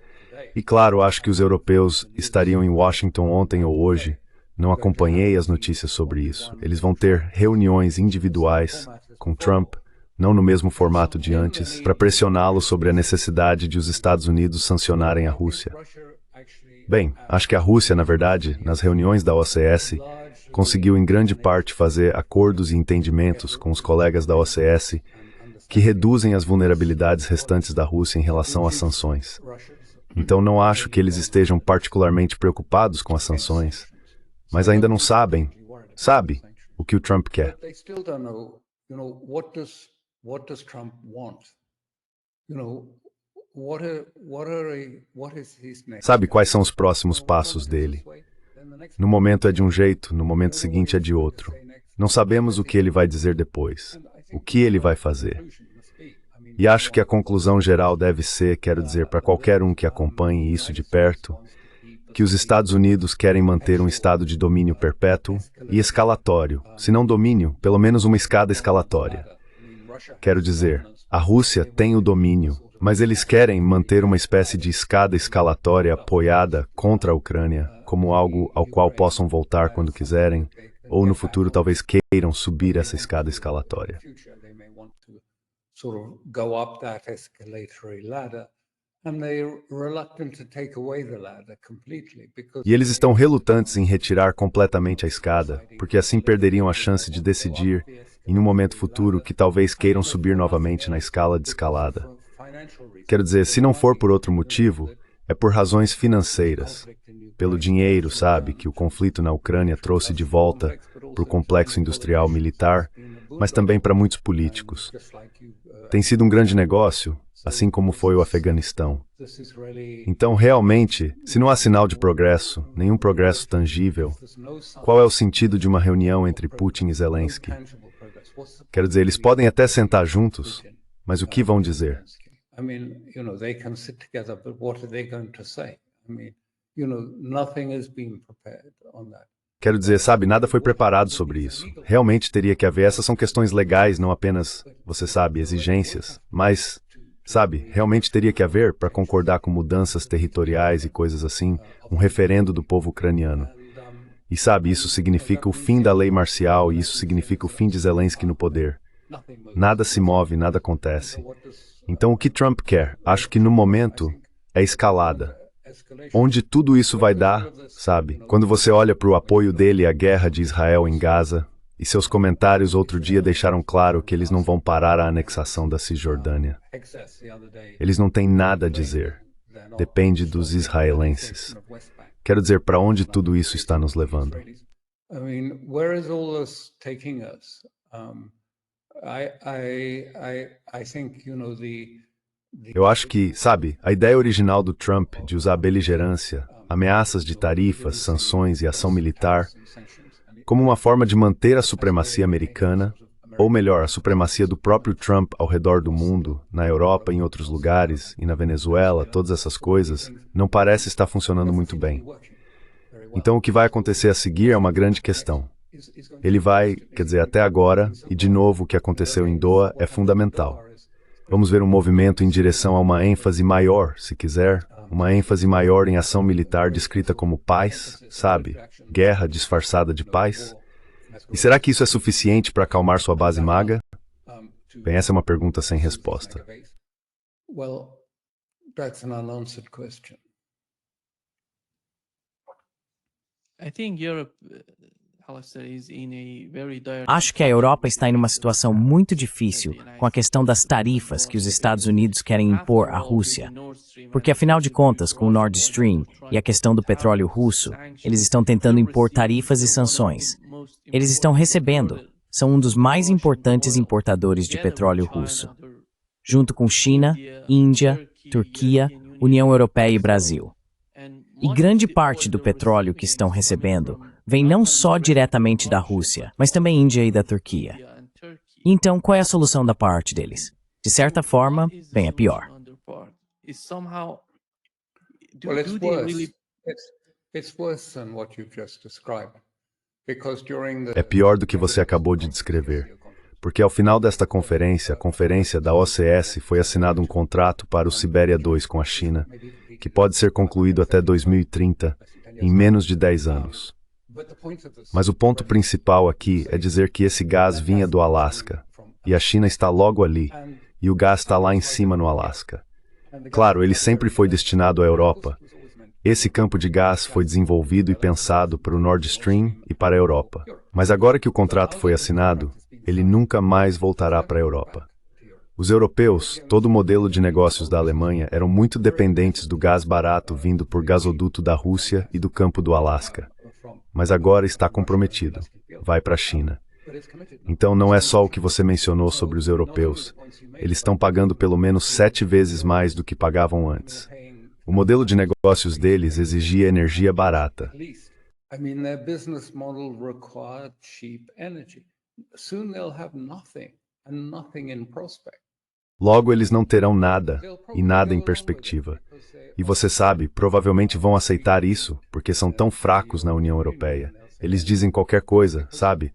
E claro, acho que os europeus estariam em Washington ontem ou hoje. Não acompanhei as notícias sobre isso. Eles vão ter reuniões individuais com Trump, não no mesmo formato de antes, para pressioná-lo sobre a necessidade de os Estados Unidos sancionarem a Rússia. Bem, acho que a Rússia, na verdade, nas reuniões da OCS, conseguiu em grande parte fazer acordos e entendimentos com os colegas da OCS que reduzem as vulnerabilidades restantes da Rússia em relação às sanções. Então não acho que eles estejam particularmente preocupados com as sanções, mas ainda não sabem, sabe, o que o Trump quer. Sabe quais são os próximos passos dele? No momento é de um jeito, no momento seguinte é de outro. Não sabemos o que ele vai dizer depois, o que ele vai fazer. E acho que a conclusão geral deve ser, quero dizer, para qualquer um que acompanhe isso de perto, que os Estados Unidos querem manter um estado de domínio perpétuo e escalatório, se não domínio, pelo menos uma escada escalatória. Quero dizer, a Rússia tem o domínio, mas eles querem manter uma espécie de escada escalatória apoiada contra a Ucrânia, como algo ao qual possam voltar quando quiserem, ou no futuro talvez queiram subir essa escada escalatória. E eles estão relutantes em retirar completamente a escada, porque assim perderiam a chance de decidir, em um momento futuro, que talvez queiram subir novamente na escala de escalada. Quero dizer, se não for por outro motivo, é por razões financeiras. Pelo dinheiro, sabe, que o conflito na Ucrânia trouxe de volta para o complexo industrial militar, mas também para muitos políticos. Tem sido um grande negócio, assim como foi o Afeganistão. Então, realmente, se não há sinal de progresso, nenhum progresso tangível, qual é o sentido de uma reunião entre Putin e Zelensky? Quero dizer, eles podem até sentar juntos, mas o que vão dizer? Quero dizer, sabe, nada foi preparado sobre isso. Realmente teria que haver, essas são questões legais, não apenas, você sabe, exigências, mas, sabe, realmente teria que haver, para concordar com mudanças territoriais e coisas assim, um referendo do povo ucraniano. E sabe, isso significa o fim da lei marcial e isso significa o fim de Zelensky no poder. Nada se move, nada acontece. Então o que Trump quer, acho que no momento, é escalada. Onde tudo isso vai dar, sabe? Quando você olha para o apoio dele à guerra de Israel em Gaza, e seus comentários outro dia deixaram claro que eles não vão parar a anexação da Cisjordânia. Eles não têm nada a dizer. Depende dos israelenses. Quero dizer, para onde tudo isso está nos levando? Eu acho que, sabe, a ideia original do Trump de usar beligerância, ameaças de tarifas, sanções e ação militar como uma forma de manter a supremacia americana, ou melhor, a supremacia do próprio Trump ao redor do mundo, na Europa, em outros lugares, e na Venezuela, todas essas coisas, não parece estar funcionando muito bem. Então o que vai acontecer a seguir é uma grande questão. Ele vai, quer dizer, até agora, e de novo o que aconteceu em Doha é fundamental. Vamos ver um movimento em direção a uma ênfase maior, se quiser, uma ênfase maior em ação militar descrita como paz, sabe? Guerra disfarçada de paz. E será que isso é suficiente para acalmar sua base maga? Bem, essa é uma pergunta sem resposta. Acho que a Europa está em uma situação muito difícil com a questão das tarifas que os Estados Unidos querem impor à Rússia. Porque, afinal de contas, com o Nord Stream e a questão do petróleo russo, eles estão tentando impor tarifas e sanções. Eles estão recebendo, são um dos mais importantes importadores de petróleo russo, junto com China, Índia, Turquia, União Europeia e Brasil. E grande parte do petróleo que estão recebendo vem não só diretamente da Rússia, mas também Índia e da Turquia. Então, qual é a solução da parte deles? De certa forma, bem, é pior. É pior do que você acabou de descrever. Porque ao final desta conferência, a conferência da OCS, foi assinado um contrato para o Sibéria 2 com a China, que pode ser concluído até 2030, em menos de 10 anos. Mas o ponto principal aqui é dizer que esse gás vinha do Alasca, e a China está logo ali, e o gás está lá em cima no Alasca. Claro, ele sempre foi destinado à Europa. Esse campo de gás foi desenvolvido e pensado para o Nord Stream e para a Europa. Mas agora que o contrato foi assinado, ele nunca mais voltará para a Europa. Os europeus, todo o modelo de negócios da Alemanha, eram muito dependentes do gás barato vindo por gasoduto da Rússia e do campo do Alasca. Mas agora está comprometido. Vai para a China. Então não é só o que você mencionou sobre os europeus. Eles estão pagando pelo menos 7 vezes mais do que pagavam antes. O modelo de negócios deles exigia energia barata. Their business model required cheap energy. Soon they'll have nothing and nothing in prospect. Logo, eles não terão nada, e nada em perspectiva. E você sabe, provavelmente vão aceitar isso, porque são tão fracos na União Europeia. Eles dizem qualquer coisa, sabe?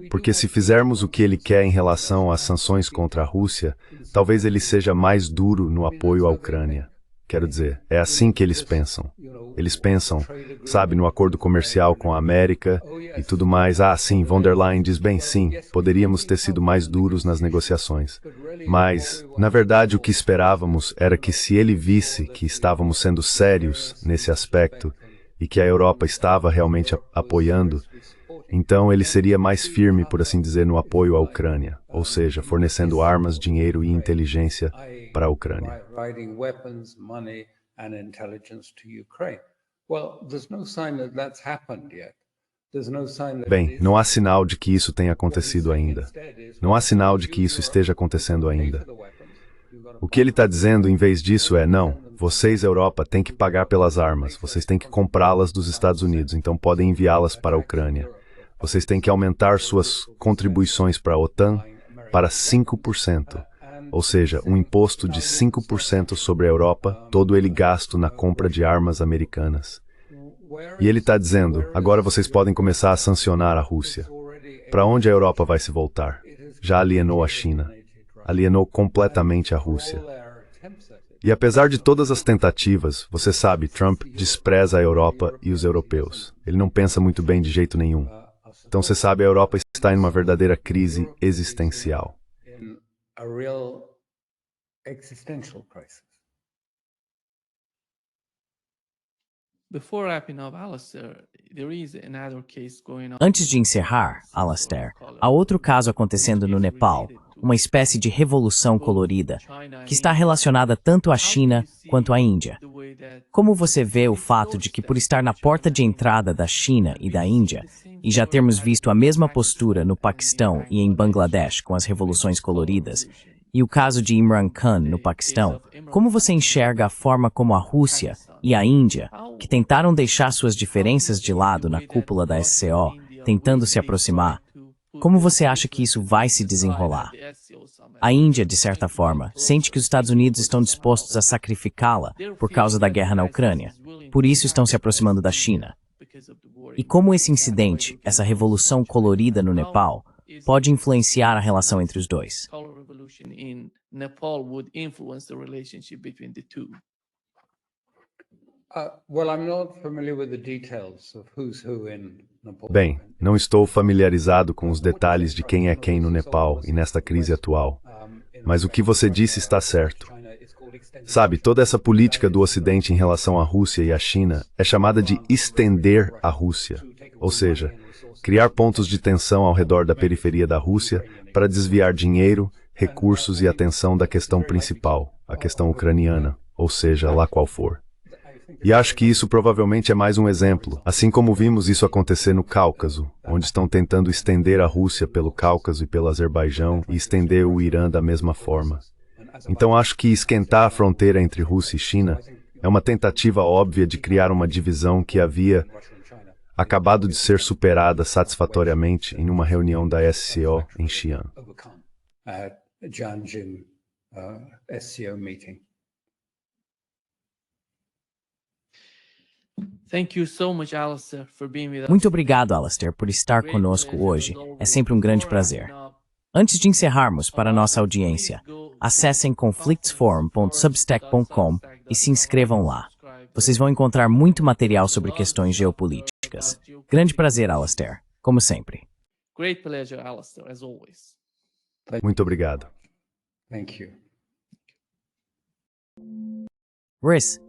Porque se fizermos o que ele quer em relação às sanções contra a Rússia, talvez ele seja mais duro no apoio à Ucrânia. Quero dizer, é assim que eles pensam. Eles pensam, sabe, no acordo comercial com a América e tudo mais. Ah, sim, von der Leyen diz bem, sim, poderíamos ter sido mais duros nas negociações. Mas, na verdade, o que esperávamos era que se ele visse que estávamos sendo sérios nesse aspecto e que a Europa estava realmente apoiando, então ele seria mais firme, por assim dizer, no apoio à Ucrânia, ou seja, fornecendo armas, dinheiro e inteligência para a Ucrânia. Bem, não há sinal de que isso tenha acontecido ainda. Não há sinal de que isso esteja acontecendo ainda. O que ele está dizendo, em vez disso, é não, vocês, Europa, têm que pagar pelas armas, vocês têm que comprá-las dos Estados Unidos, então podem enviá-las para a Ucrânia. Vocês têm que aumentar suas contribuições para a OTAN para 5%, ou seja, um imposto de 5% sobre a Europa, todo ele gasto na compra de armas americanas. E ele está dizendo, agora vocês podem começar a sancionar a Rússia. Para onde a Europa vai se voltar? Já alienou a China. Alienou completamente a Rússia. E apesar de todas as tentativas, você sabe, Trump despreza a Europa e os europeus. Ele não pensa muito bem de jeito nenhum. Então você sabe, a Europa está em uma verdadeira crise existencial. Antes de encerrar, Alastair, há outro caso acontecendo no Nepal, uma espécie de revolução colorida, que está relacionada tanto à China quanto à Índia. Como você vê o fato de que, por estar na porta de entrada da China e da Índia, e já termos visto a mesma postura no Paquistão e em Bangladesh com as revoluções coloridas, e o caso de Imran Khan no Paquistão, como você enxerga a forma como a Rússia e a Índia, que tentaram deixar suas diferenças de lado na cúpula da SCO, tentando se aproximar, como você acha que isso vai se desenrolar? A Índia, de certa forma, sente que os Estados Unidos estão dispostos a sacrificá-la por causa da guerra na Ucrânia. Por isso estão se aproximando da China. E como esse incidente, essa revolução colorida no Nepal, pode influenciar a relação entre os dois? Bem, não estou familiarizado com os detalhes de quem é quem no Nepal e nesta crise atual, mas o que você disse está certo. Sabe, toda essa política do Ocidente em relação à Rússia e à China é chamada de estender a Rússia, ou seja, criar pontos de tensão ao redor da periferia da Rússia para desviar dinheiro, recursos e atenção da questão principal, a questão ucraniana, ou seja, lá qual for. E acho que isso provavelmente é mais um exemplo, assim como vimos isso acontecer no Cáucaso, onde estão tentando estender a Rússia pelo Cáucaso e pelo Azerbaijão e estender o Irã da mesma forma. Então acho que esquentar a fronteira entre Rússia e China é uma tentativa óbvia de criar uma divisão que havia acabado de ser superada satisfatoriamente em uma reunião da SCO em Xi'an. Muito obrigado, Alastair, por estar conosco hoje. É sempre um grande prazer. Antes de encerrarmos, para nossa audiência, acessem conflictsforum.substack.com e se inscrevam lá. Vocês vão encontrar muito material sobre questões geopolíticas. Grande prazer, Alastair, como sempre. Muito obrigado. Riz.